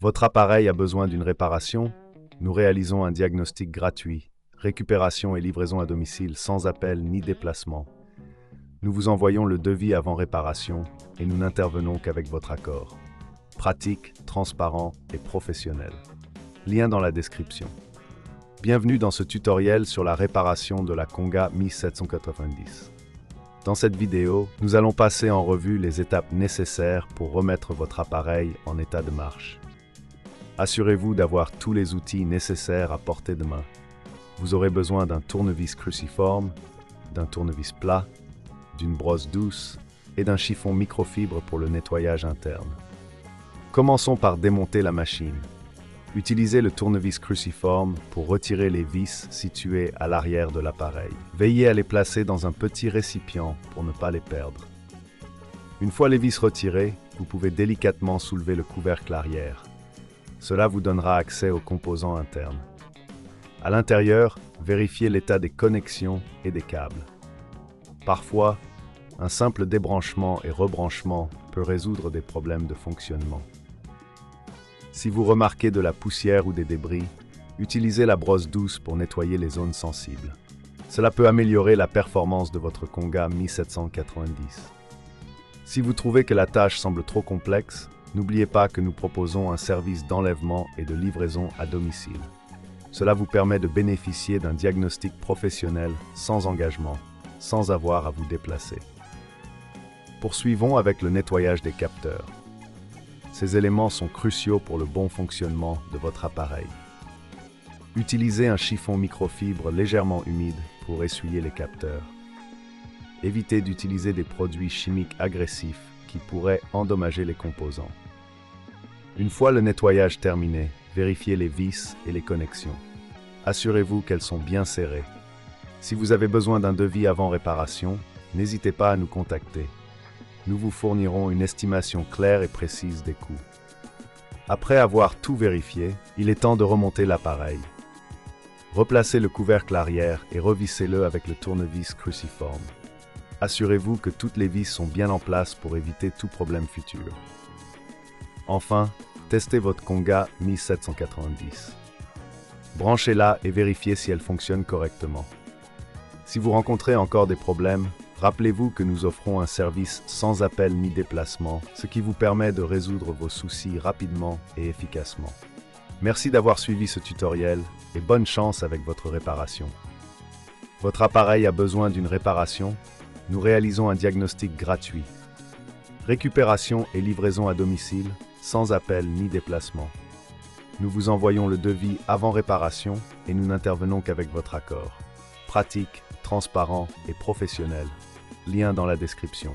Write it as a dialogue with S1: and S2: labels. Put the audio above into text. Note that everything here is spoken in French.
S1: Votre appareil a besoin d'une réparation? Nous réalisons un diagnostic gratuit, récupération et livraison à domicile sans appel ni déplacement. Nous vous envoyons le devis avant réparation et nous n'intervenons qu'avec votre accord. Pratique, transparent et professionnel. Lien dans la description. Bienvenue dans ce tutoriel sur la réparation de la Konga Mi 790. Dans cette vidéo, nous allons passer en revue les étapes nécessaires pour remettre votre appareil en état de marche. Assurez-vous d'avoir tous les outils nécessaires à portée de main. Vous aurez besoin d'un tournevis cruciforme, d'un tournevis plat, d'une brosse douce et d'un chiffon microfibre pour le nettoyage interne. Commençons par démonter la machine. Utilisez le tournevis cruciforme pour retirer les vis situées à l'arrière de l'appareil. Veillez à les placer dans un petit récipient pour ne pas les perdre. Une fois les vis retirées, vous pouvez délicatement soulever le couvercle arrière. Cela vous donnera accès aux composants internes. À l'intérieur, vérifiez l'état des connexions et des câbles. Parfois, un simple débranchement et rebranchement peut résoudre des problèmes de fonctionnement. Si vous remarquez de la poussière ou des débris, utilisez la brosse douce pour nettoyer les zones sensibles. Cela peut améliorer la performance de votre Konga Mi 790. Si vous trouvez que la tâche semble trop complexe, n'oubliez pas que nous proposons un service d'enlèvement et de livraison à domicile. Cela vous permet de bénéficier d'un diagnostic professionnel sans engagement, sans avoir à vous déplacer. Poursuivons avec le nettoyage des capteurs. Ces éléments sont cruciaux pour le bon fonctionnement de votre appareil. Utilisez un chiffon microfibre légèrement humide pour essuyer les capteurs. Évitez d'utiliser des produits chimiques agressifs qui pourraient endommager les composants. Une fois le nettoyage terminé, vérifiez les vis et les connexions. Assurez-vous qu'elles sont bien serrées. Si vous avez besoin d'un devis avant réparation, n'hésitez pas à nous contacter. Nous vous fournirons une estimation claire et précise des coûts. Après avoir tout vérifié, il est temps de remonter l'appareil. Replacez le couvercle arrière et revissez-le avec le tournevis cruciforme. Assurez-vous que toutes les vis sont bien en place pour éviter tout problème futur. Enfin, testez votre Konga Mi 790. Branchez-la et vérifiez si elle fonctionne correctement. Si vous rencontrez encore des problèmes, rappelez-vous que nous offrons un service sans appel ni déplacement, ce qui vous permet de résoudre vos soucis rapidement et efficacement. Merci d'avoir suivi ce tutoriel et bonne chance avec votre réparation. Votre appareil a besoin d'une réparation? Nous réalisons un diagnostic gratuit. Récupération et livraison à domicile, sans appel ni déplacement. Nous vous envoyons le devis avant réparation et nous n'intervenons qu'avec votre accord. Pratique, transparent et professionnel. Lien dans la description.